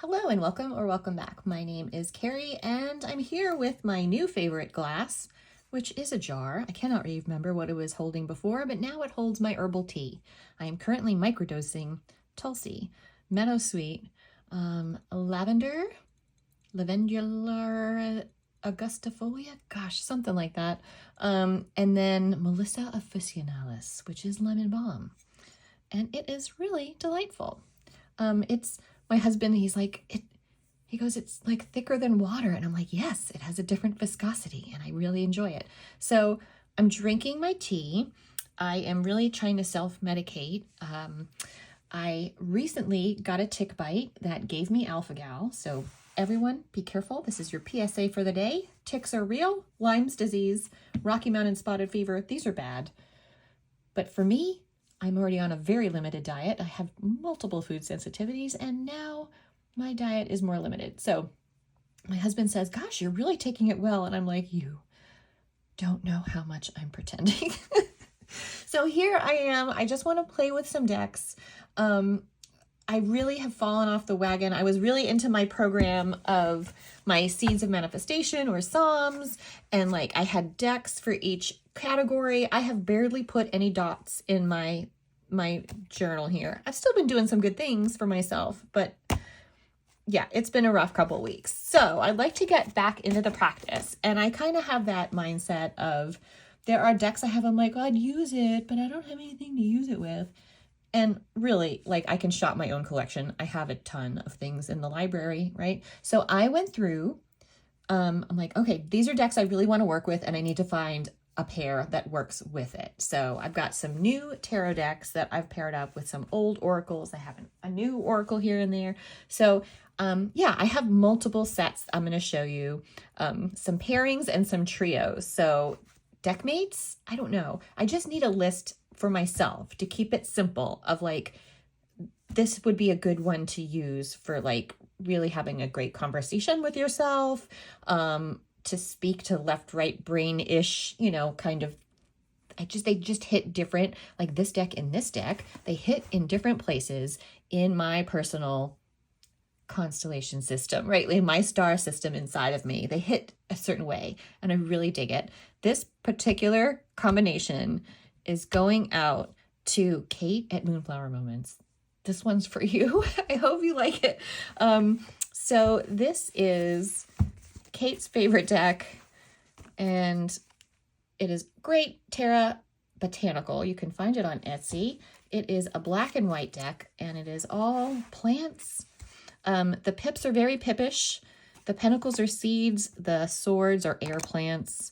Hello and welcome or welcome back. My name is Carrie and I'm here with my new favorite glass, which is a jar. I cannot remember what it was holding before, but now it holds my herbal tea. I am currently microdosing Tulsi, Meadowsweet, Lavender, Lavendular Augustifolia, gosh, something like that. And then Melissa officinalis, which is lemon balm. And it is really delightful. My husband, he goes, it's like thicker than water. And I'm like, yes, it has a different viscosity and I really enjoy it. So I'm drinking my tea. I am really trying to self-medicate. I recently got a tick bite that gave me alpha-gal. So everyone be careful. This is your PSA for the day. Ticks are real. Lyme's disease, Rocky Mountain spotted fever. These are bad. But for me, I'm already on a very limited diet. I have multiple food sensitivities and now my diet is more limited. So my husband says, gosh, you're really taking it well. And I'm like, you don't know how much I'm pretending. So here I am. I just want to play with some decks. I really have fallen off the wagon. I was really into my program of my Seeds of Manifestation or Psalms, and like I had decks for each category. I have barely put any dots in my journal here. I've still been doing some good things for myself, but yeah, it's been a rough couple weeks. So I'd like to get back into the practice, and I kind of have that mindset of there are decks I have, I'm like, oh, I'd use it, but I don't have anything to use it with. And really, like, I can shop my own collection. I have a ton of things in the library, right? So I went through, I'm like, okay, these are decks I really want to work with, and I need to find a pair that works with it. So I've got some new tarot decks that I've paired up with some old oracles. I have a new oracle here and there. So yeah, I have multiple sets. I'm going to show you some pairings and some trios. So deck mates, I don't know. I just need a list for myself to keep it simple of like, this would be a good one to use for like really having a great conversation with yourself, to speak to left, right brain-ish, you know, kind of, they just hit different, like this deck and this deck, they hit in different places in my personal constellation system, right? Like my star system inside of me, they hit a certain way and I really dig it. This particular combination is going out to Kait at Moonflower Moments. This one's for you. I hope you like it. So this is Kait's favorite deck, and it is great. Terra Botanical. You can find it on Etsy. It is a black and white deck, and it is all plants. The pips are very pippish. The pentacles are seeds. The swords are air plants.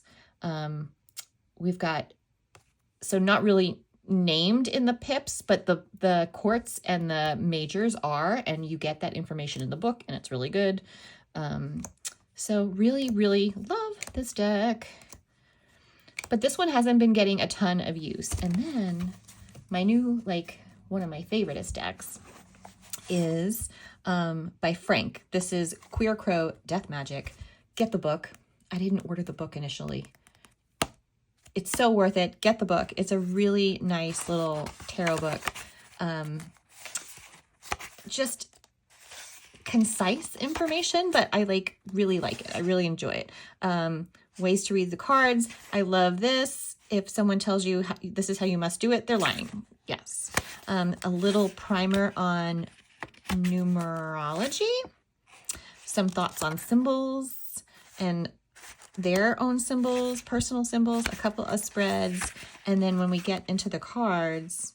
We've got, so not really named in the pips, but the quartz and the majors are, and you get that information in the book, and it's really good. So really, really love this deck. But this one hasn't been getting a ton of use. And then my new, like, one of my favoriteest decks is by Frank. This is Queer Crow Death Magic. Get the book. I didn't order the book initially. It's so worth it. Get the book. It's a really nice little tarot book. Just concise information, but I really like it. I really enjoy it. Ways to read the cards. I love this. If someone tells you this is how you must do it, they're lying. Yes. A little primer on numerology. Some thoughts on symbols and their own symbols, personal symbols, a couple of spreads. And then when we get into the cards,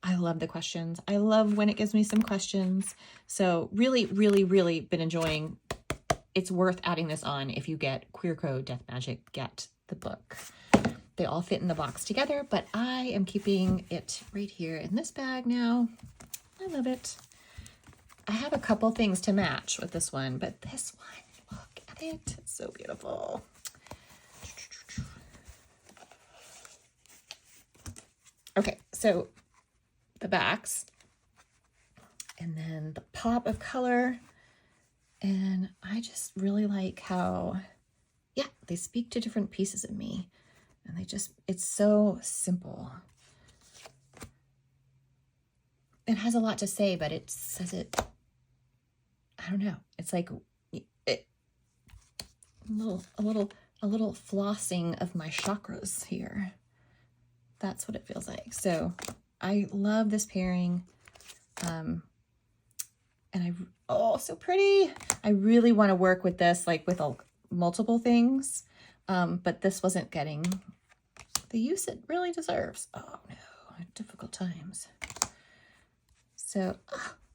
I love the questions. I love when it gives me some questions. So really, really, really been enjoying. It's worth adding this on. If you get Queer Crow Death Magic, get the book. They all fit in the box together, but I am keeping it right here in this bag now. I love it. I have a couple things to match with this one, but this one, look at it. It's so beautiful. Okay, so the backs, and then the pop of color, and I just really like how, yeah, they speak to different pieces of me, and it's so simple. It has a lot to say, but it says it I don't know. It's like a little flossing of my chakras here. That's what it feels like. So I love this pairing. And oh, so pretty. I really want to work with this, like with multiple things. But this wasn't getting the use it really deserves. Oh no, difficult times. So,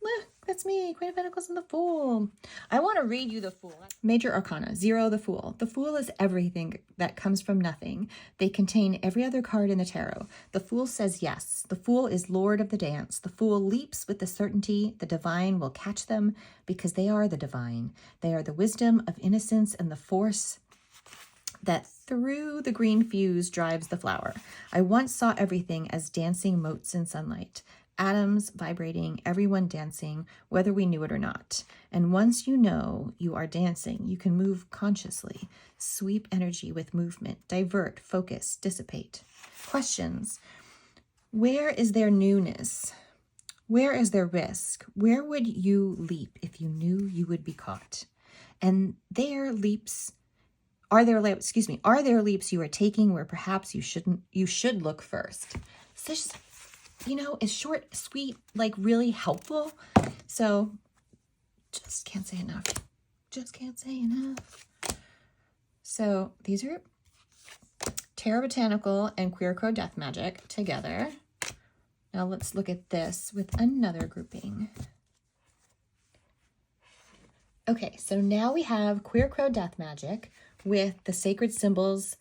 look, that's me, Queen of Pentacles and the Fool. I want to read you the Fool. Major Arcana, 0, the Fool. The Fool is everything that comes from nothing. They contain every other card in the tarot. The Fool says yes. The Fool is Lord of the dance. The Fool leaps with the certainty the divine will catch them because they are the divine. They are the wisdom of innocence and the force that through the green fuse drives the flower. I once saw everything as dancing motes in sunlight. Atoms vibrating, everyone dancing, whether we knew it or not. And once you know you are dancing, you can move consciously, sweep energy with movement, divert, focus, dissipate. Questions. Where is their newness? Where is their risk? Where would you leap if you knew you would be caught? And their leaps, are there leaps you are taking where perhaps you should look first? So just, you know, it's short, sweet, like really helpful. So just can't say enough. Just can't say enough. So these are Terra, Botanical, and Queer Crow Death Magic together. Now let's look at this with another grouping. Okay, so now we have Queer Crow Death Magic with the Sacred Symbols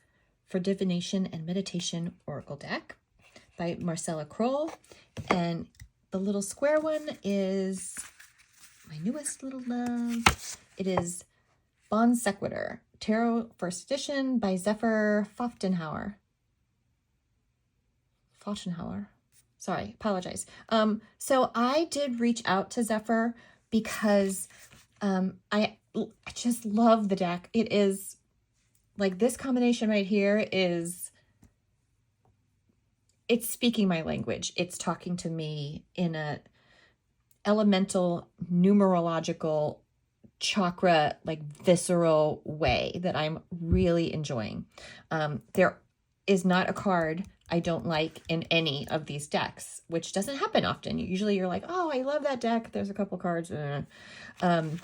for Divination and Meditation Oracle deck by Marcella Kroll. And the little square one is my newest little love. It is Bon Sequitur Tarot First Edition by Zephyr Pfotenhauer. Sorry, apologize. So I did reach out to Zephyr because I just love the deck. It is like this combination right here is, it's speaking my language. It's talking to me in a elemental, numerological, chakra, like visceral way that I'm really enjoying. There is not a card I don't like in any of these decks, which doesn't happen often. Usually you're like, oh, I love that deck. There's a couple cards. Love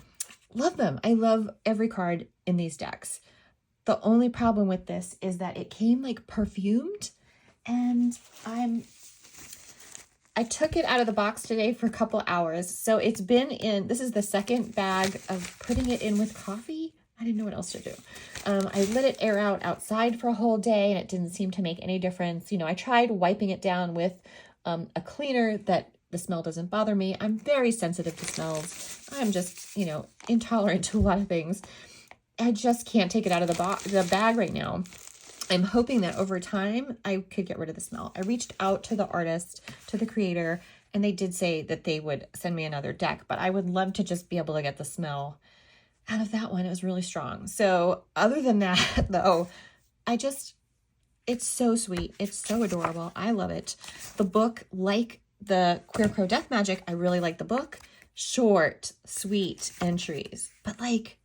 them. I love every card in these decks. The only problem with this is that it came like perfumed, and I took it out of the box today for a couple hours. So it's been in, this is the second bag of putting it in with coffee. I didn't know what else to do. I let it air out outside for a whole day and it didn't seem to make any difference. You know, I tried wiping it down with a cleaner that the smell doesn't bother me. I'm very sensitive to smells. I'm just, you know, intolerant to a lot of things. I just can't take it out of the bag right now. I'm hoping that over time I could get rid of the smell. I reached out to the artist, to the creator, and they did say that they would send me another deck, but I would love to just be able to get the smell out of that one. It was really strong. So other than that, though, it's so sweet. It's so adorable. I love it. The book, like the Queer Crow Death Magic, I really like the book. Short, sweet entries, but like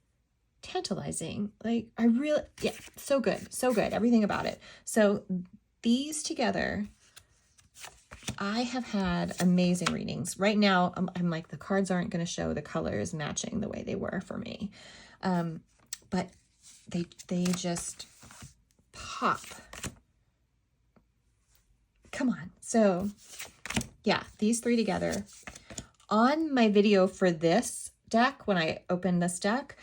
tantalizing. Like yeah, so good. Everything about it. So these together, I have had amazing readings. Right now, I'm like, the cards aren't going to show the colors matching the way they were for me. But they just pop. Come on. So yeah, these three together. On my video for this deck, when I opened this deck,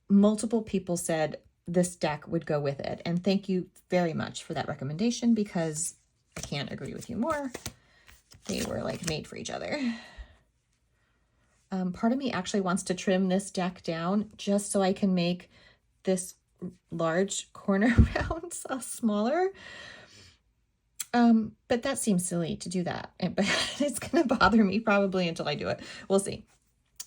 multiple people said this deck would go with it. And thank you very much for that recommendation, because I can't agree with you more. They were like made for each other. Part of me actually wants to trim this deck down just so I can make this large corner round smaller. But that seems silly to do that. But it's going to bother me probably until I do it. We'll see.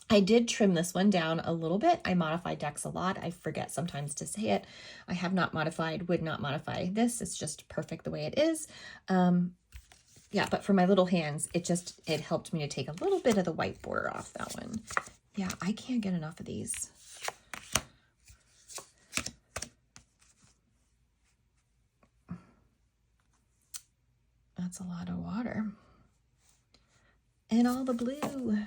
I did trim this one down a little bit. I modify decks a lot. I forget sometimes to say it. I have not modified, would not modify this. It's just perfect the way it is. Yeah, but for my little hands, it helped me to take a little bit of the white border off that one. Yeah, I can't get enough of these. That's a lot of water. And all the blue.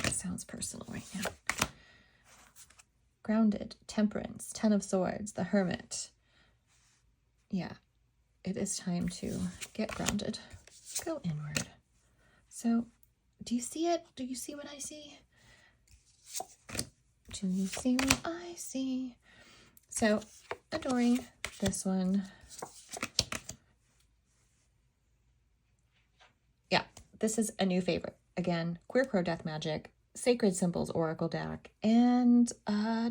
That sounds personal right now. Grounded, Temperance, Ten of Swords, the Hermit. Yeah, it is time to get grounded. Go inward. So, do you see it? Do you see what I see? Do you see what I see? So, adoring this one. Yeah, this is a new favorite. Again, Queer Crow Death Magic, Sacred Symbols Oracle deck, and I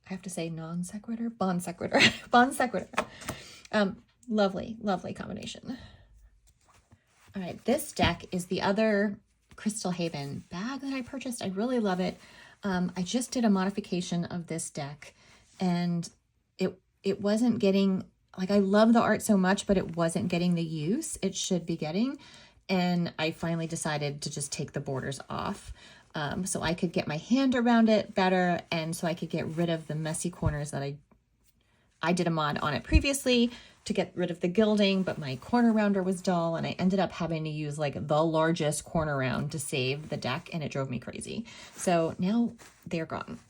have to say non sequitur, bon sequitur, bon sequitur. Lovely, lovely combination. All right, this deck is the other Crystal Haven bag that I purchased. I really love it. I just did a modification of this deck, and it wasn't getting, like, I love the art so much, but it wasn't getting the use it should be getting. And I finally decided to just take the borders off, so I could get my hand around it better, and so I could get rid of the messy corners that I did a mod on it previously to get rid of the gilding, but my corner rounder was dull, and I ended up having to use like the largest corner round to save the deck, and it drove me crazy. So now they're gone.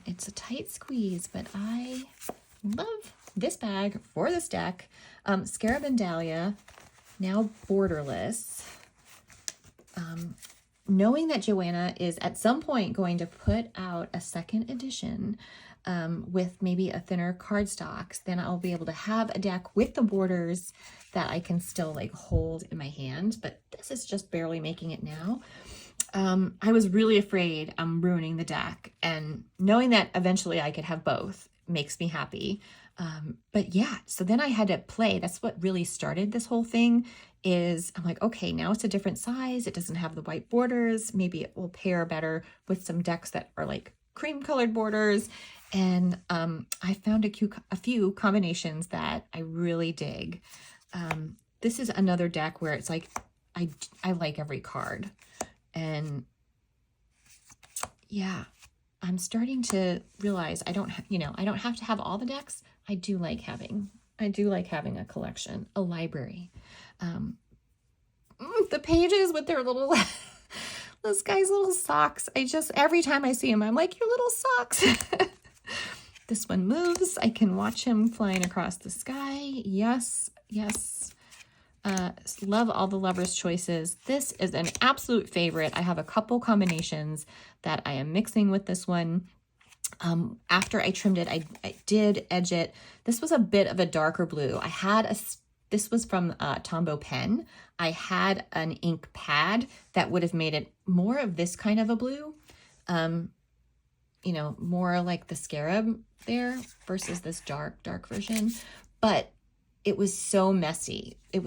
It's a tight squeeze, but I love this bag for this deck. Scarab and Dahlia, now borderless. Knowing that Joanna is at some point going to put out a second edition with maybe a thinner cardstocks, then I'll be able to have a deck with the borders that I can still like hold in my hand. But this is just barely making it now. I was really afraid I'm ruining the deck, and knowing that eventually I could have both makes me happy. But yeah, so then I had to play. That's what really started this whole thing. Is I'm like, okay, now it's a different size. It doesn't have the white borders. Maybe it will pair better with some decks that are like cream colored borders. And I found a few combinations that I really dig. This is another deck where it's like, I like every card. And yeah, I'm starting to realize I don't have to have all the decks. I do like having a collection, a library. The pages with their little, this guy's little socks. Every time I see him, I'm like, your little socks. This one moves. I can watch him flying across the sky. Yes, yes. Love all the lovers' choices. This is an absolute favorite. I have a couple combinations that I am mixing with this one. After I trimmed it, I did edge it. This was a bit of a darker blue. This was from Tombow Pen. I had an ink pad that would have made it more of this kind of a blue. More like the Scarab there versus this dark version. But it was so messy. I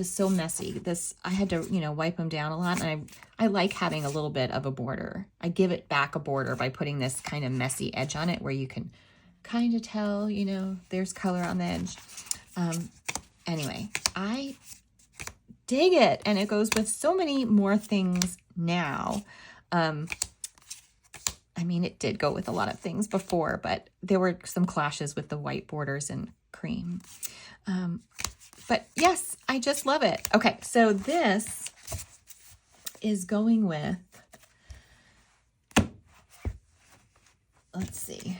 had to, wipe them down a lot. And I like having a little bit of a border. I give it back a border by putting this kind of messy edge on it where you can kind of tell, there's color on the edge. Anyway, I dig it. And it goes with so many more things now. It did go with a lot of things before, but there were some clashes with the white borders and cream. But yes, I just love it. Okay, so this is going with, let's see,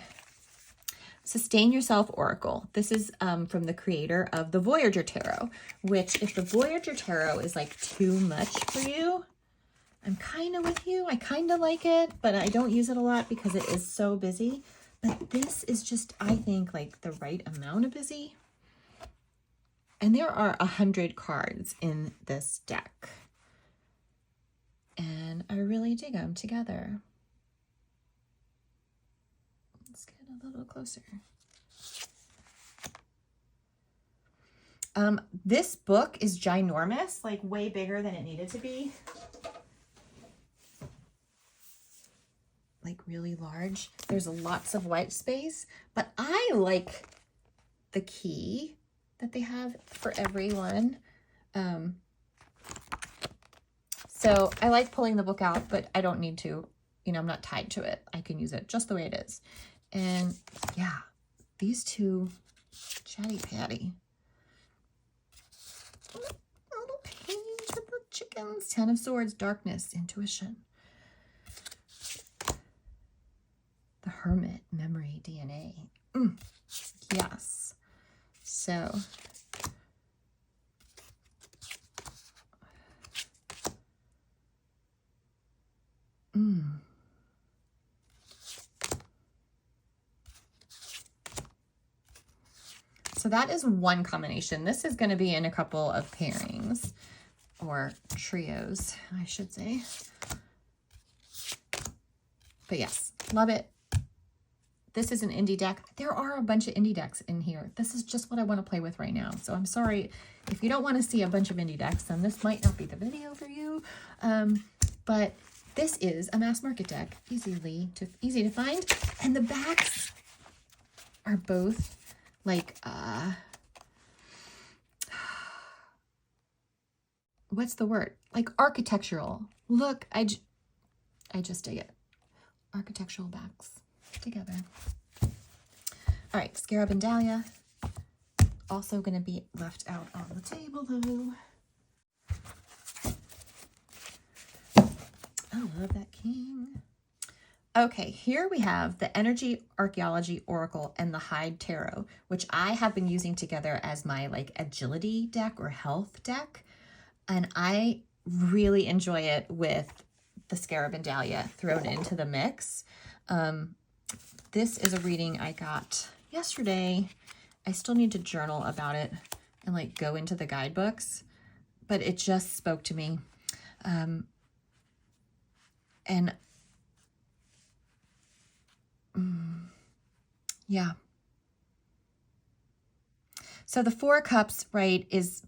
Sustain Yourself Oracle. This is from the creator of the Voyager Tarot, which if the Voyager Tarot is like too much for you, I'm kind of with you. I kind of like it, but I don't use it a lot because it is so busy. But this is just, I think, like the right amount of busy. And there are 100 cards in this deck. And I really dig them together. Let's get a little closer. This book is ginormous, like way bigger than it needed to be. Like really large. There's lots of white space, but I like the key that they have for everyone. So I like pulling the book out, but I don't need to, you know, I'm not tied to it. I can use it just the way it is. And yeah, these two, chatty patty. Little page with the chickens. 10 of Swords, darkness, intuition. The Hermit, memory, DNA. Yes. So, so that is one combination. This is going to be in a couple of pairings, or trios, I should say. But yes, love it. This is an indie deck. There are a bunch of indie decks in here. This is just what I want to play with right now. So I'm sorry if you don't want to see a bunch of indie decks, then this might not be the video for you. But this is a mass market deck, easy to find. And the backs are both like, what's the word? Like architectural. Look, I just dig it. Architectural backs together. All right, Scarab and Dahlia. Also going to be left out on the table though. I love that king. Okay, here we have the Energy, Archeology, Oracle, and the Hide Tarot, which I have been using together as my like agility deck or health deck. And I really enjoy it with the Scarab and Dahlia thrown into the mix. This is a reading I got yesterday. I still need to journal about it and like go into the guidebooks, but it just spoke to me. Yeah. So the Four of Cups, right, is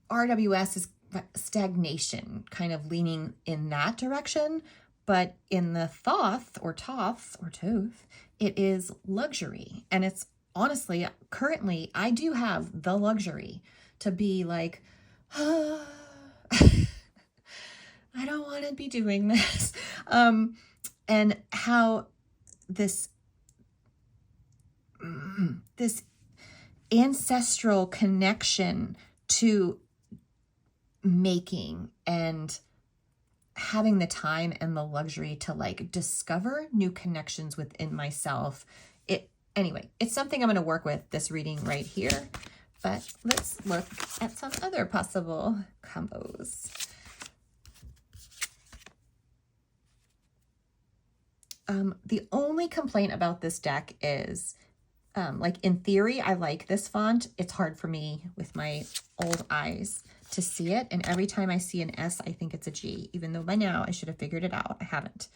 RWS is stagnation, kind of leaning in that direction. But in the Thoth, or Toth, or Toth, it is luxury. And it's honestly, currently, I do have the luxury to be like, I don't want to be doing this. And how this ancestral connection to making and having the time and the luxury to like discover new connections within myself. Anyway, it's something I'm going to work with this reading right here, but let's look at some other possible combos. The only complaint about this deck is, like in theory, I like this font. It's hard for me with my old eyes to see it. And every time I see an S, I think it's a G, even though by now I should have figured it out. I haven't.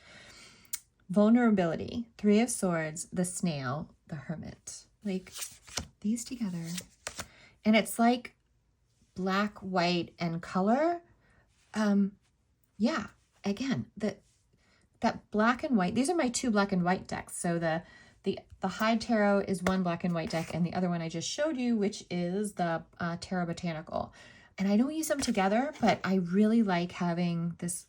Vulnerability, Three of Swords, the Snail, the Hermit. Like these together. And it's like black, white, and color. Yeah, again, that black and white, these are my two black and white decks. So the Hide Tarot is one black and white deck, and the other one I just showed you, which is the Terra Botanical. And I don't use them together, but I really like having this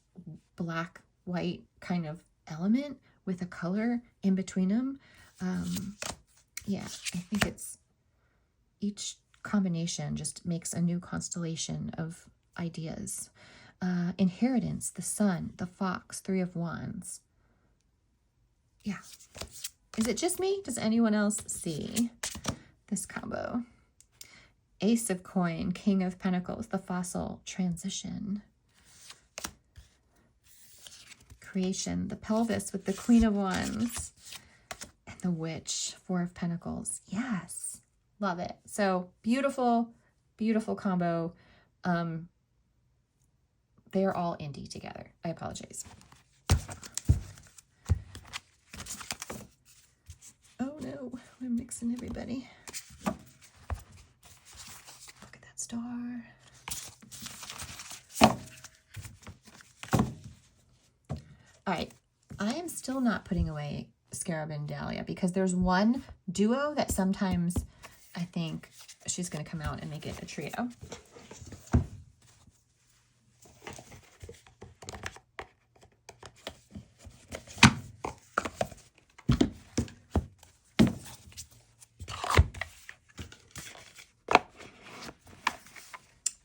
black, white kind of element with a color in between them. Yeah, I think it's each combination just makes a new constellation of ideas. Inheritance, the Sun, the Fox, Three of Wands. Yeah. Is it just me? Does anyone else see this combo? Ace of Coin, King of Pentacles, the Fossil, Transition. Creation, the Pelvis with the Queen of Wands. And the Witch, Four of Pentacles. Yes. Love it. So beautiful, beautiful combo. They're all indie together. I apologize. Oh no, I'm mixing everybody. Look at that star. All right, I am still not putting away Scarab and Dahlia, because there's one duo that sometimes I think she's going to come out and make it a trio.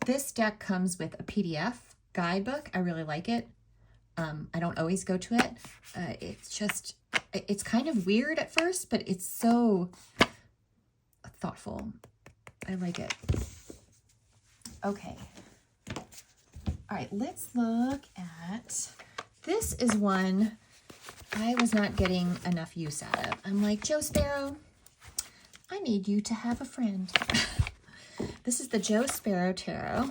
This deck comes with a PDF guidebook. I really like it. I don't always go to it. It's kind of weird at first, but it's so thoughtful. I like it. Okay. All right, let's look at, this is one I was not getting enough use out of. I'm like, Joe Sparrow, I need you to have a friend. This is the Joe Sparrow Tarot,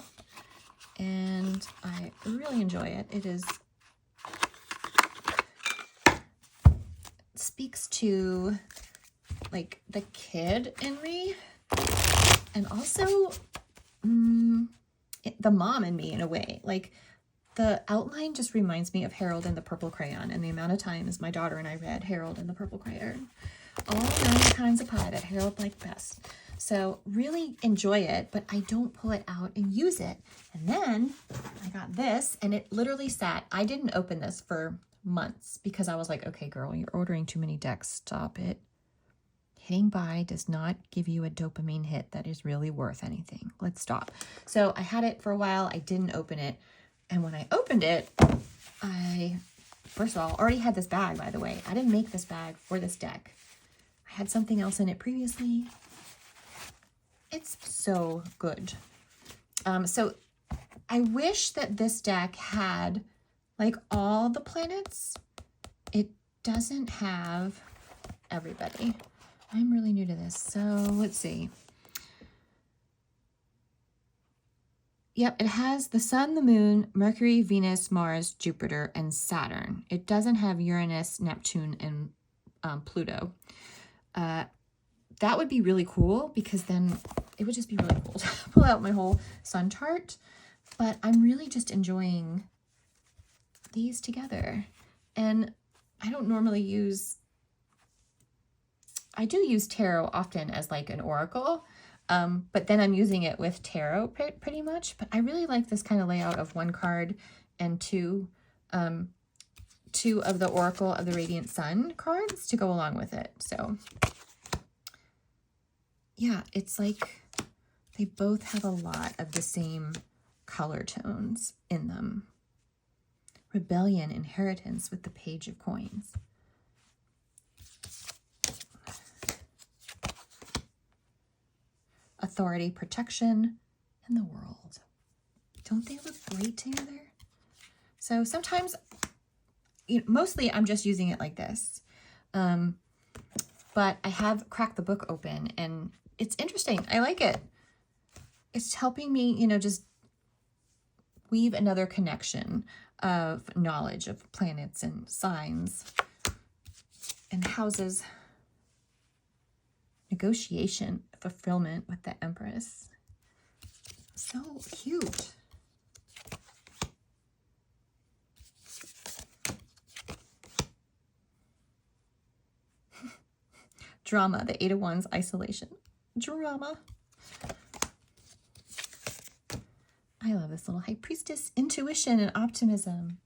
and I really enjoy it. It speaks to like the kid in me, and also the mom in me in a way. Like the outline just reminds me of Harold and the Purple Crayon, and the amount of times my daughter and I read Harold and the Purple Crayon. All 9 kinds of pie that Harold liked best. So really enjoy it, but I don't pull it out and use it. And then I got this, and it literally sat. I didn't open this for months because I was like, okay, girl, you're ordering too many decks. Stop it. Hitting buy does not give you a dopamine hit that is really worth anything. Let's stop. So I had it for a while. I didn't open it. And when I opened it, I, first of all, already had this bag, by the way. I didn't make this bag for this deck. I had something else in it previously. It's so good. So I wish that this deck had like all the planets. It doesn't have everybody. I'm really new to this. So let's see. Yep, it has the Sun, the Moon, Mercury, Venus, Mars, Jupiter, and Saturn. It doesn't have Uranus, Neptune, and Pluto. That would be really cool because then it would just be really cool to pull out my whole sun chart. But I'm really just enjoying these together. And I don't normally use, I do use tarot often as like an oracle, but then I'm using it with tarot pretty much. But I really like this kind of layout of 1 card and 2 of the Oracle of the Radiant Sun cards to go along with it. So yeah, it's like they both have a lot of the same color tones in them. Rebellion, inheritance with the Page of Coins. Authority, protection, and the world. Don't they look great together? So sometimes, mostly I'm just using it like this. But I have cracked the book open and it's interesting. I like it. It's helping me, just weave another connection of knowledge of planets and signs and houses. Negotiation, fulfillment with the Empress. So cute. Drama, the 8 of Wands, isolation. Drama. I love this little High Priestess, intuition and optimism.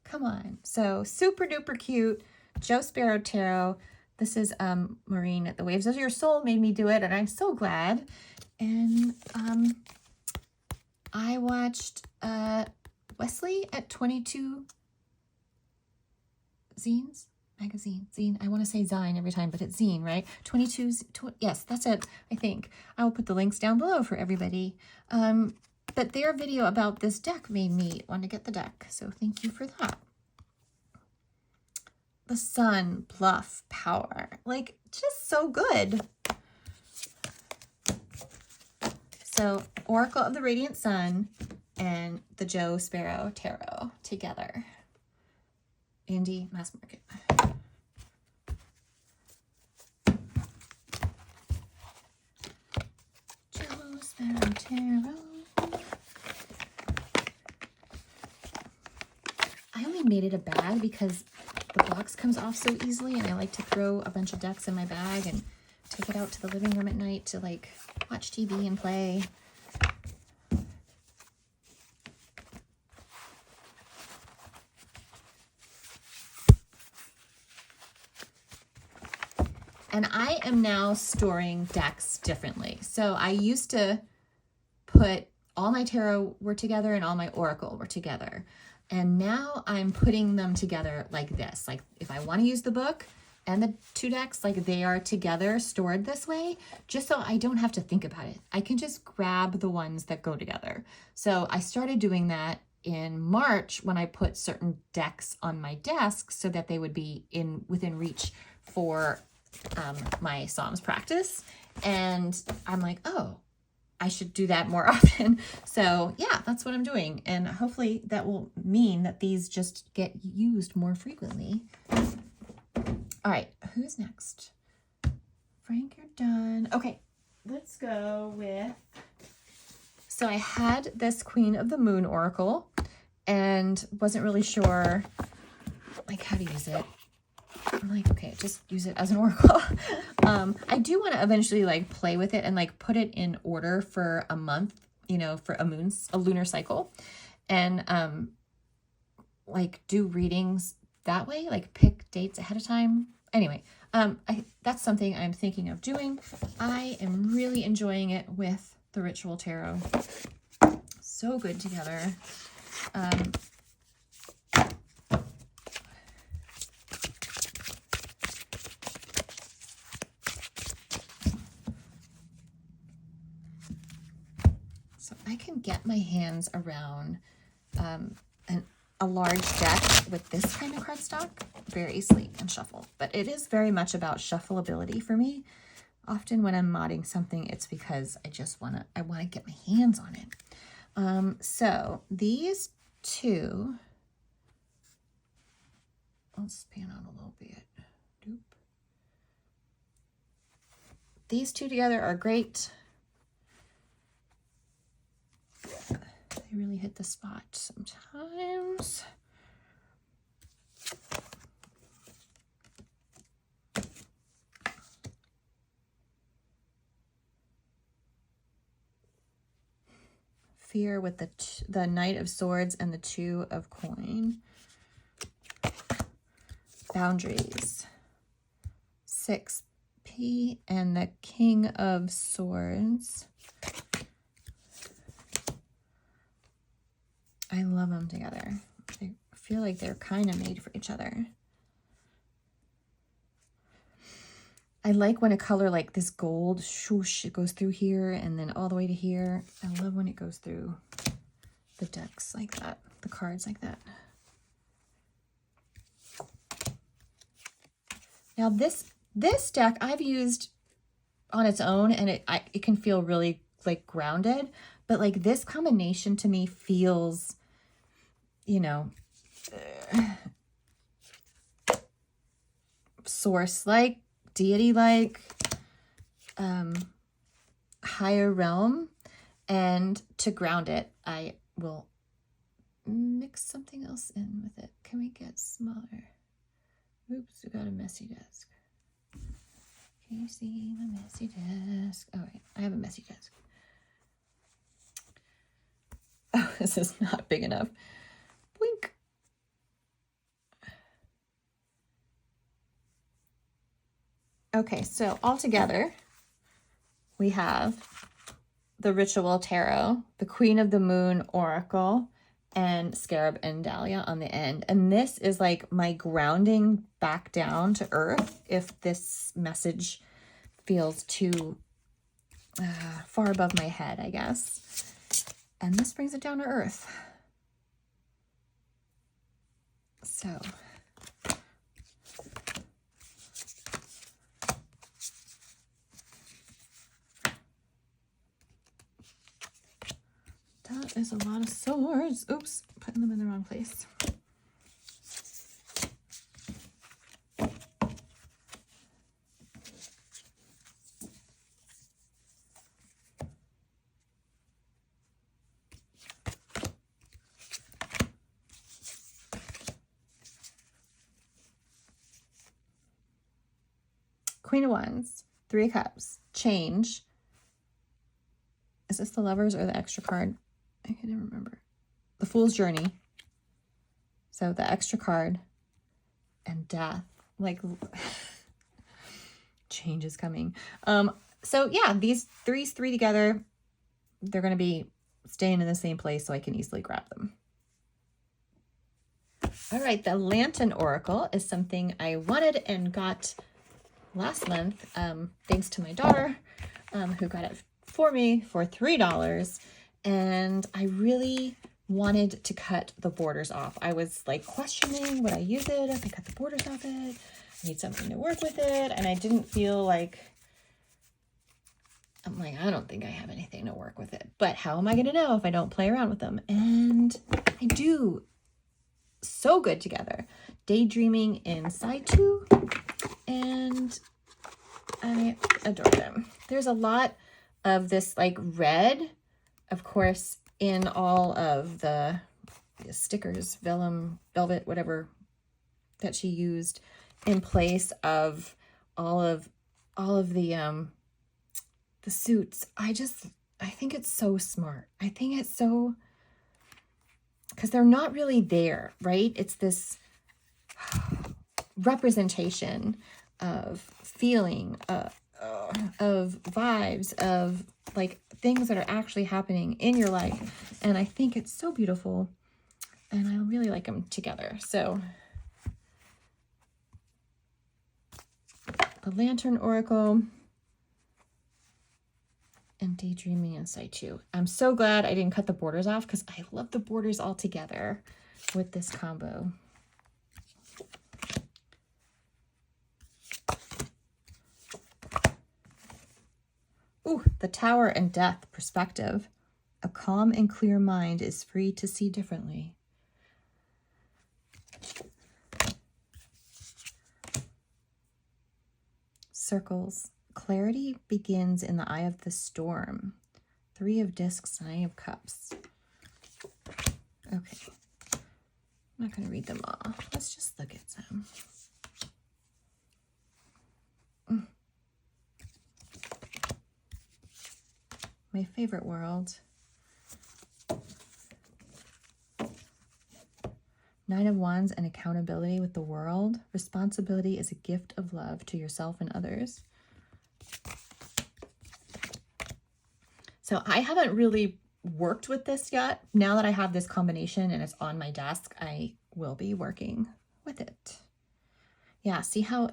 Come on. So super duper cute. Joe Sparrow Tarot. This is Maureen at the Waves of Your Soul made me do it, and I'm so glad. And I watched Wesley at 22 Zines. Magazine, zine. I want to say Zine every time, but it's zine, right? 22, yes, that's it, I think. I will put the links down below for everybody. But their video about this deck made me want to get the deck, so thank you for that. The Sun, bluff, power, like just so good. So Oracle of the Radiant Sun and the Joe Sparrow Tarot together. Indie Mass Market. Joe Sparrow Tarot. I only made it a bag because the box comes off so easily, and I like to throw a bunch of decks in my bag and take it out to the living room at night to like watch TV and play. And I am now storing decks differently. So I used to put all my tarot were together and all my oracle were together. And now I'm putting them together like this. Like if I want to use the book and the two decks, like they are together stored this way, just so I don't have to think about it. I can just grab the ones that go together. So I started doing that in March when I put certain decks on my desk so that they would be within reach for my Psalms practice. And I'm like, oh, I should do that more often. So yeah, that's what I'm doing. And hopefully that will mean that these just get used more frequently. All right, who's next? Frank, you're done. Okay, let's go with, so I had this Queen of the Moon Oracle and wasn't really sure like how to use it. I'm like, okay, just use it as an oracle. I do want to eventually like play with it and like put it in order for a month, you know, for a lunar cycle, and like do readings that way, like pick dates ahead of time. Anyway, that's something I'm thinking of doing. I am really enjoying it with the Ritual Tarot. So good together. So I can get my hands around a large deck with this kind of cardstock very easily and shuffle. But it is very much about shuffleability for me. Often when I'm modding something, it's because I want to get my hands on it. So these two, I'll span out a little bit. Doop. These two together are great. They really hit the spot sometimes. Fear with the Knight of Swords and the Two of Coin. Boundaries. 6P and the King of Swords. I love them together. I feel like they're kind of made for each other. I like when a color like this gold, swoosh, it goes through here and then all the way to here. I love when it goes through the decks like that, the cards like that. Now this deck I've used on its own, and it can feel really like grounded, but like this combination to me feels, you know, source-like, deity-like, higher realm. And to ground it, I will mix something else in with it. Can we get smaller? Oops, we got a messy desk. Can you see my messy desk? All right, I have a messy desk. Oh, this is not big enough. Blink. Okay, so all together, we have the Ritual Tarot, the Queen of the Moon Oracle, and Scarab and Dahlia on the end. And this is like my grounding back down to earth if this message feels too far above my head, I guess. And this brings it down to earth. So that is a lot of swords. Oops, putting them in the wrong place. Queen of Wands, Three of Cups, change. Is this the Lovers or the extra card? I can never remember. The Fool's Journey. So the extra card and death. Like, change is coming. So yeah, these three together, they're going to be staying in the same place so I can easily grab them. All right, the Lantern Oracle is something I wanted and got last month, thanks to my daughter, who got it for me for $3. And I really wanted to cut the borders off. I was like questioning, would I use it if I cut the borders off it? I need something to work with it. And I didn't feel like, I'm like, I don't think I have anything to work with it. But how am I going to know if I don't play around with them? And I do. So good together. Daydreaming in Situ, and I adore them. There's a lot of this like red, of course, in all of the stickers, vellum, velvet, whatever that she used in place of all of the suits. I think it's so smart. I think it's so, because they're not really there, right? It's this representation of feeling, of vibes, of like things that are actually happening in your life. And I think it's so beautiful, and I really like them together. So the Lantern Oracle and Daydreaming in Situ. I'm so glad I didn't cut the borders off because I love the borders all together with this combo. Ooh, the Tower and Death perspective. A calm and clear mind is free to see differently. Circles. Clarity begins in the eye of the storm. Three of Discs, Nine of Cups. Okay. I'm not going to read them all. Let's just look at some. My favorite world. Nine of Wands and accountability with the world. Responsibility is a gift of love to yourself and others. So I haven't really worked with this yet. Now that I have this combination and it's on my desk, I will be working with it. Yeah, see how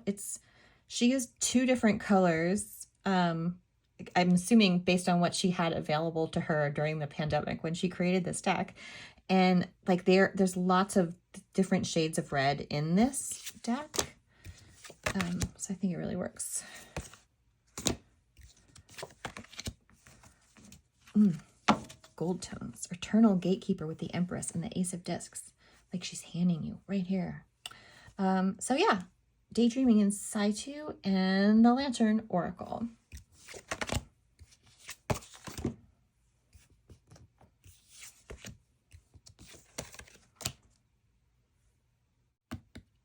she used two different colors. I'm assuming based on what she had available to her during the pandemic when she created this deck. And like there's lots of different shades of red in this deck. So I think it really works. Gold tones. Eternal Gatekeeper with the Empress and the Ace of Discs. Like she's handing you right here. So yeah, Daydreaming in Situ and the Lantern Oracle.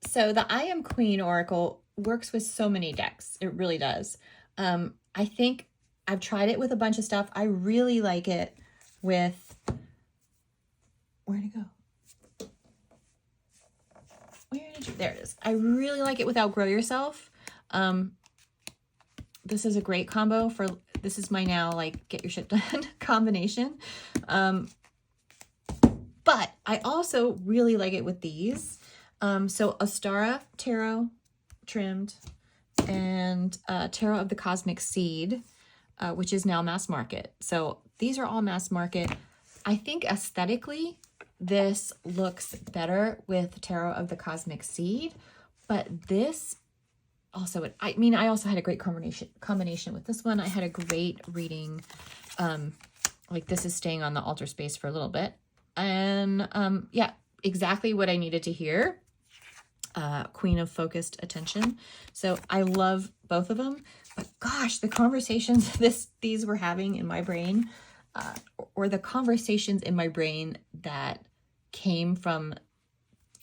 So the I Am Queen Oracle works with so many decks. It really does. I think I've tried it with a bunch of stuff. I really like it with, where'd it go? There it is. I really like it with Outgrow Yourself. This is a great combo for, this is my now like get your shit done combination. But I also really like it with these. So Ostara Tarot trimmed and Tarot of the Cosmic Seed, which is now mass market. So these are all mass market. I think aesthetically, this looks better with Tarot of the Cosmic Seed, but this also, I also had a great combination with this one. I had a great reading. Like this is staying on the altar space for a little bit. And yeah, exactly what I needed to hear. Queen of Focused Attention. So I love both of them, but gosh, the conversations these were having in my brain, or the conversations in my brain that came from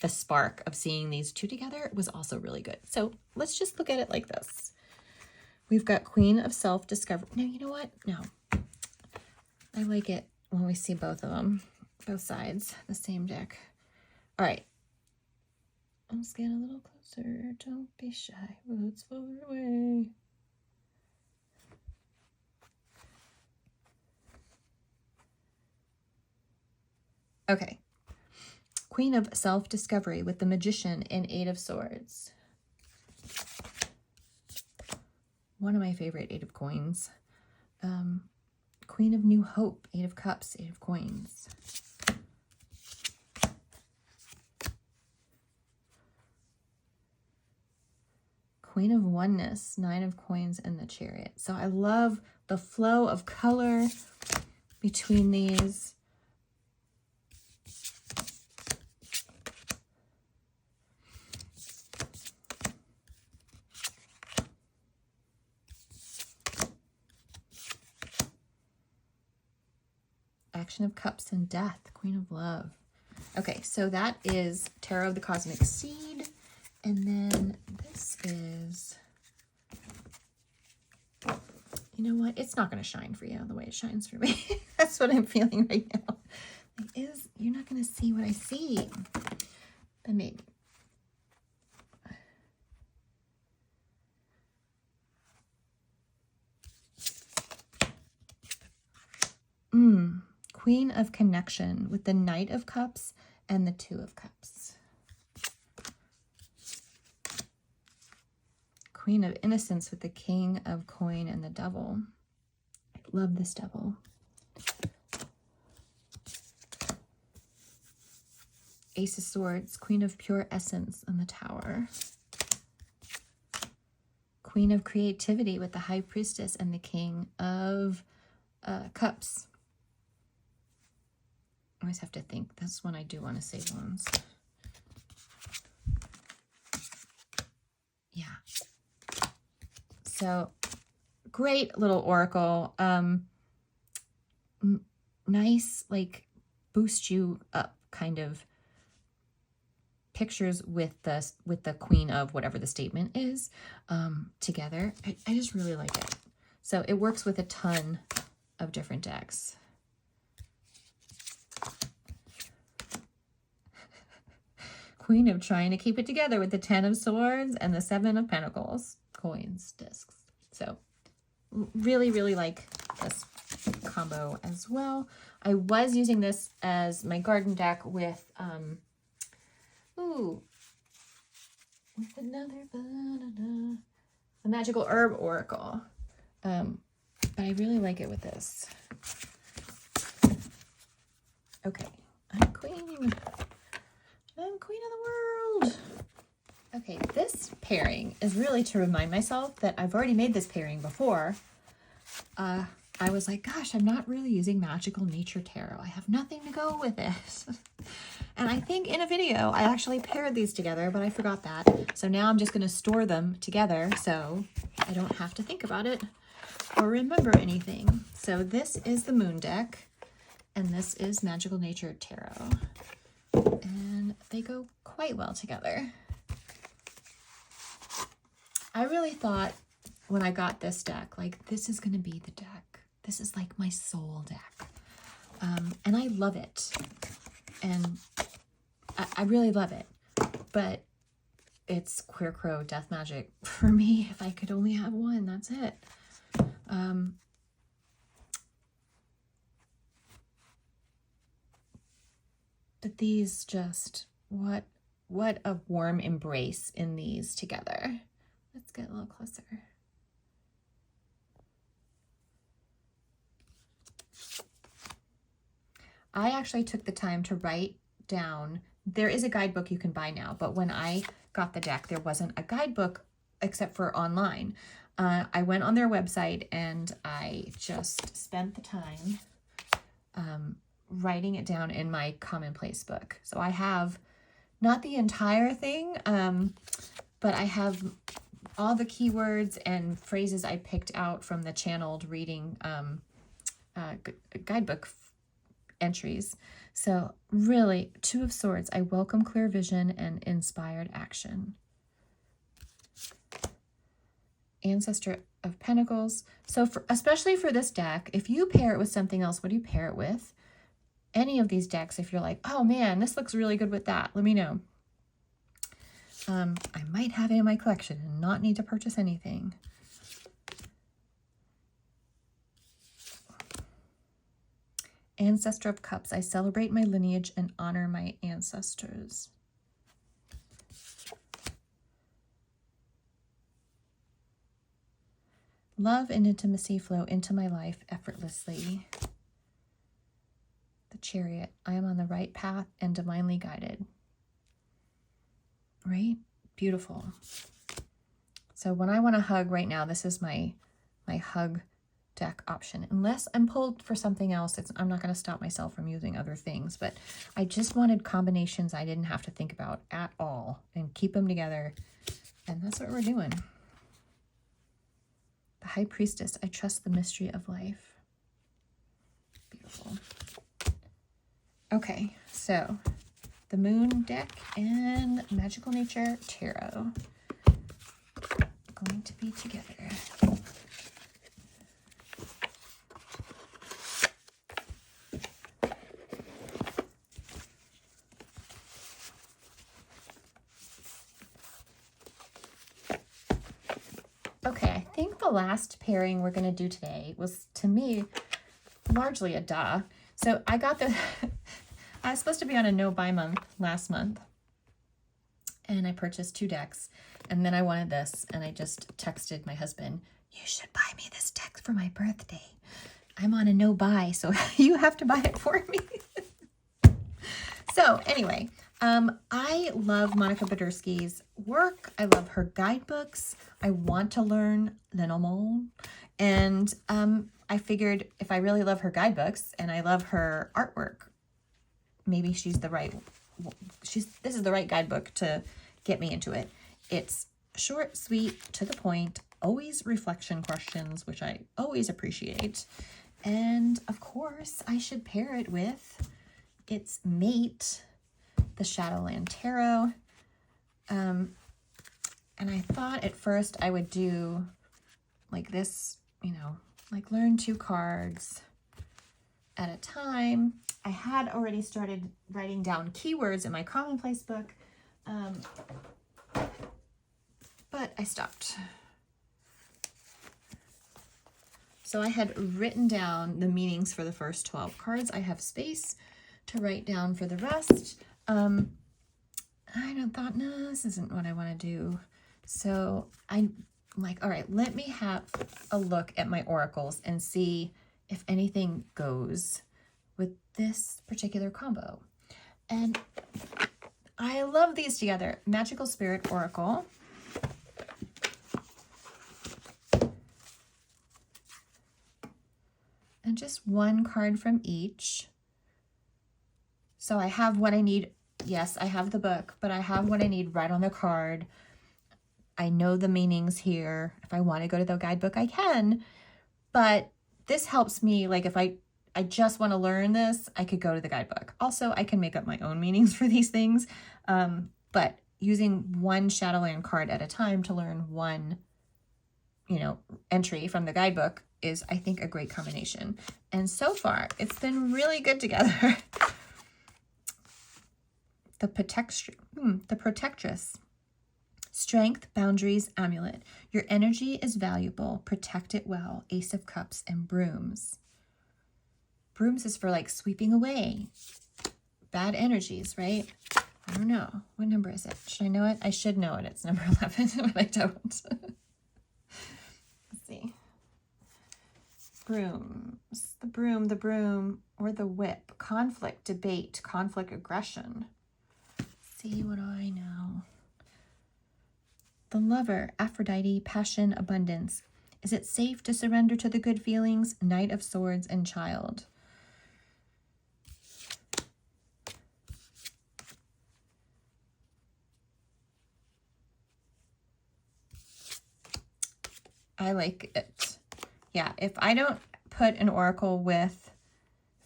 the spark of seeing these two together was also really good. So let's just look at it like this. We've got Queen of Self-Discovery. No, you know what? No. I like it when we see both of them, both sides, the same deck. All right. Let's get a little closer. Don't be shy. Let's far away. Okay. Queen of Self-Discovery with the Magician in 8 of Swords. One of my favorite 8 of Coins. Queen of New Hope, 8 of Cups, 8 of Coins. Queen of Oneness, 9 of Coins, and the Chariot. So I love the flow of color between these. Action of Cups and Death, Queen of Love. Okay, so that is Tarot of the Cosmic Seed. And then this is, you know what? It's not going to shine for you the way it shines for me. That's what I'm feeling right now. You're not going to see what I see. But maybe. Queen of Connection with the Knight of Cups and the 2 of Cups. Queen of Innocence with the King of Coin and the Devil. I love this devil. Ace of Swords, Queen of Pure Essence and the Tower. Queen of Creativity with the High Priestess and the King of Cups. I always have to think. That's when I do want to save ones. Yeah. So, great little oracle. Nice, like, boost you up kind of pictures with the Queen of whatever the statement is together. I just really like it. So it works with a ton of different decks. Queen of Trying to Keep It Together with the 10 of Swords and the 7 of Pentacles. Coins, discs. So really, really like this combo as well. I was using this as my garden deck with, with another, the Magical Herb Oracle. But I really like it with this. Okay, I'm queen. I'm queen of the world. Okay, this pairing is really to remind myself that I've already made this pairing before. I was like, gosh, I'm not really using Magical Nature Tarot. I have nothing to go with it. And I think in a video, I actually paired these together, but I forgot that. So now I'm just going to store them together so I don't have to think about it or remember anything. So this is the Moon deck, and this is Magical Nature Tarot. And they go quite well together. I really thought when I got this deck, like, this is going to be the deck. This is like my soul deck. And I love it. And I really love it. But it's Queer Crow Death Magic for me. If I could only have one, that's it. But these just, what a warm embrace in these together. Let's get a little closer. I actually took the time to write down, there is a guidebook you can buy now, but when I got the deck, there wasn't a guidebook except for online. I went on their website and I just spent the time writing it down in my commonplace book. So I have not the entire thing, but I have all the keywords and phrases I picked out from the channeled reading guidebook entries. So really, 2 of Swords, I welcome clear vision and inspired action. of Pentacles. So especially for this deck, if you pair it with something else, what do you pair it with? Any of these decks, if you're like, oh man, this looks really good with that, let me know. I might have it in my collection and not need to purchase anything. Ancestor of Cups. I celebrate my lineage and honor my ancestors. Love and intimacy flow into my life effortlessly. The Chariot. I am on the right path and divinely guided. Right? Beautiful. So when I want to hug right now, this is my hug deck option. Unless I'm pulled for something else, I'm not going to stop myself from using other things. But I just wanted combinations I didn't have to think about at all and keep them together. And that's what we're doing. The High Priestess. I trust the mystery of life. Beautiful. Okay, so the Moon deck and Magical Nature Tarot going to be together. Okay, I think the last pairing we're going to do today was, to me, largely a duh. So I got the... I was supposed to be on a no-buy month last month, and I purchased 2 decks, and then I wanted this, and I just texted my husband, you should buy me this deck for my birthday. I'm on a no-buy, so you have to buy it for me. So anyway, I love Monica Baderski's work. I love her guidebooks. I want to learn the normal, and I figured if I really love her guidebooks and I love her artwork, maybe this is the right guidebook to get me into it. It's short, sweet, to the point, always reflection questions, which I always appreciate. And of course, I should pair it with its mate, the Shadowland Tarot. And I thought at first I would do like this, like learn 2 cards at a time. I had already started writing down keywords in my commonplace book, but I stopped. So I had written down the meanings for the first 12 cards. I have space to write down for the rest. I thought, no, this isn't what I want to do. So I'm like, all right, let me have a look at my oracles and see if anything goes with this particular combo. And I love these together. Magical Spirit Oracle. And just 1 card from each. So I have what I need. Yes, I have the book, but I have what I need right on the card. I know the meanings here. If I want to go to the guidebook, I can. But this helps me, like if I just want to learn this, I could go to the guidebook. Also, I can make up my own meanings for these things. But using 1 Shadowland card at a time to learn 1, entry from the guidebook is, I think, a great combination. And so far, it's been really good together. The Protectress. Strength, boundaries, amulet. Your energy is valuable. Protect it well. Ace of Cups and Brooms. Brooms is for like sweeping away bad energies, right? I don't know. What number is it? Should I know it? I should know it. It's number 11, but I don't. Let's see. Brooms. The broom, or the whip. Conflict, debate, conflict, aggression. Let's see, what do I know? The Lover, Aphrodite, passion, abundance. Is it safe to surrender to the good feelings? Knight of Swords and Child. I like it. Yeah, if I don't put an oracle with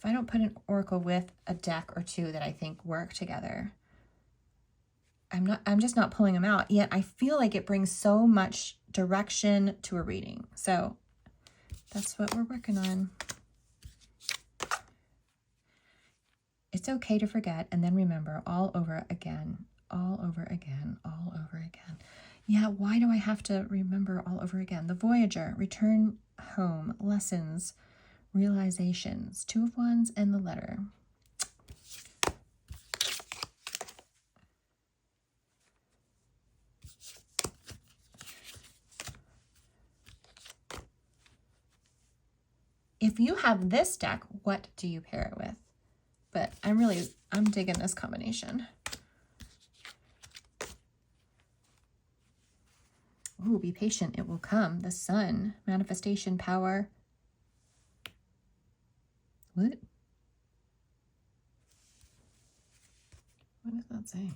a deck or 2 that I think work together, I'm just not pulling them out. Yet I feel like it brings so much direction to a reading. So that's what we're working on. It's okay to forget and then remember all over again, all over again, all over again. Yeah, why do I have to remember all over again? The Voyager, return home, lessons, realizations, Two of Wands, and the letter. If you have this deck, what do you pair it with? But I'm digging this combination. Ooh, be patient, it will come. The Sun, manifestation power. What? What does that say?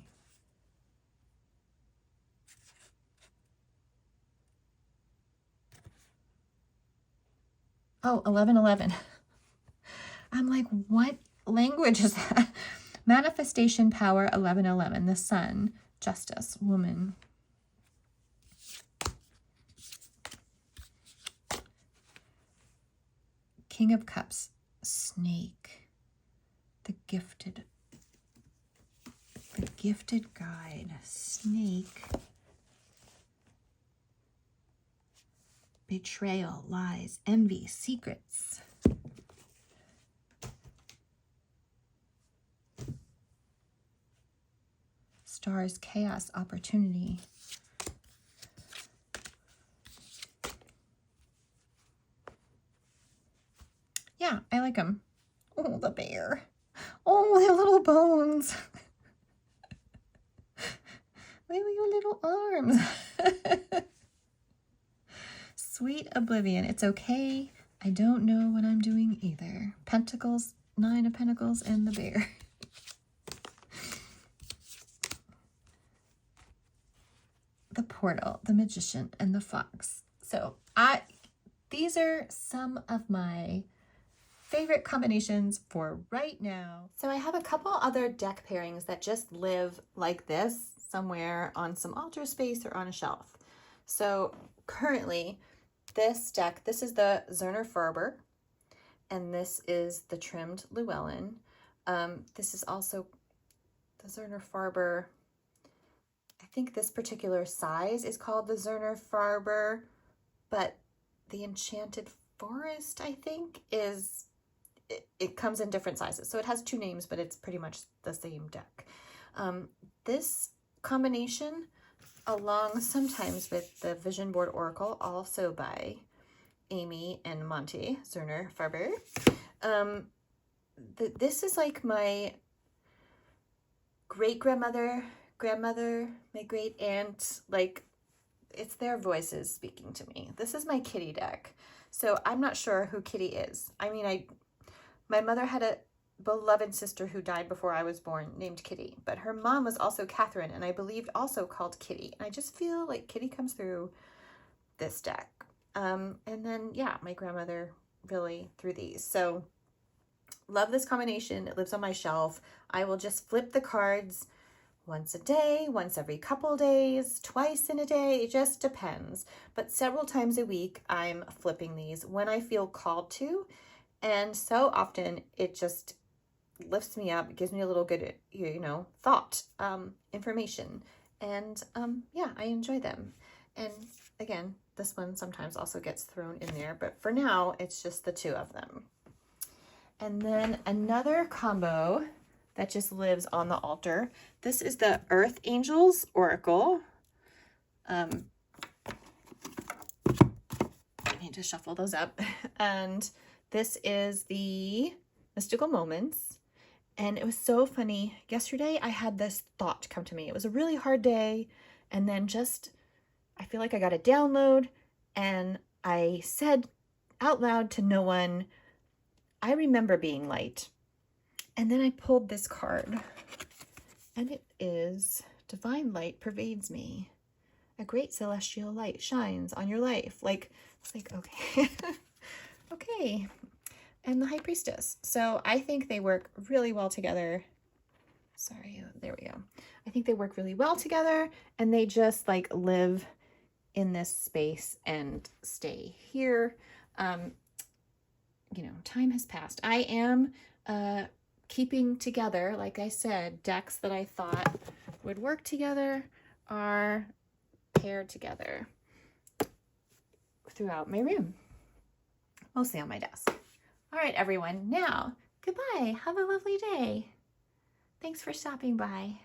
Oh, 11:11. I'm like, what language is that? Manifestation power, 11:11. The Sun, justice, woman. King of Cups, snake. The gifted guide, snake. Betrayal, lies, envy, secrets. Stars, chaos, opportunity. Yeah, I like them. Oh, the bear. Oh, their little bones. Look at your little arms. Sweet oblivion. It's okay. I don't know what I'm doing either. Pentacles, 9 of Pentacles, and the bear. The portal, the magician, and the fox. So these are some of my favorite combinations for right now. So I have a couple other deck pairings that just live like this somewhere on some altar space or on a shelf. So currently this deck, this is the Zerner Farber, and this is the trimmed Llewellyn. This is also the Zerner Farber. I think this particular size is called the Zerner Farber, but the Enchanted Forest, I think, is, it comes in different sizes. So it has 2 names, but it's pretty much the same deck. This combination, along sometimes with the Vision Board Oracle, also by Amy and Monty Zerner Farber. This is like my great-grandmother, my great aunt, like it's their voices speaking to me. This is my Kitty deck. So I'm not sure who Kitty is. I mean, my mother had a beloved sister who died before I was born named Kitty, but her mom was also Catherine, and I believed also called Kitty. And I just feel like Kitty comes through this deck. And then, yeah, my grandmother really through these. So love this combination. It lives on my shelf. I will just flip the cards once a day, once every couple days, twice in a day, it just depends. But several times a week, I'm flipping these when I feel called to. And so often it just lifts me up, gives me a little good, thought, information. And yeah, I enjoy them. And again, this one sometimes also gets thrown in there, but for now, it's just the 2 of them. And then another combo that just lives on the altar. This is the Earth Angels Oracle. I need to shuffle those up. And this is the Mystical Moments. And it was so funny. Yesterday, I had this thought come to me. It was a really hard day. And then I feel like I got a download. And I said out loud to no one, I remember being light. And then I pulled this card, and it is Divine Light Pervades Me. A great celestial light shines on your life. It's like, okay, okay. And the High Priestess. So I think they work really well together. Sorry, there we go. I think they work really well together, and they just like live in this space and stay here. You know, time has passed. I am keeping together, like I said, decks that I thought would work together are paired together throughout my room, mostly on my desk. All right, everyone, now, goodbye. Have a lovely day. Thanks for stopping by.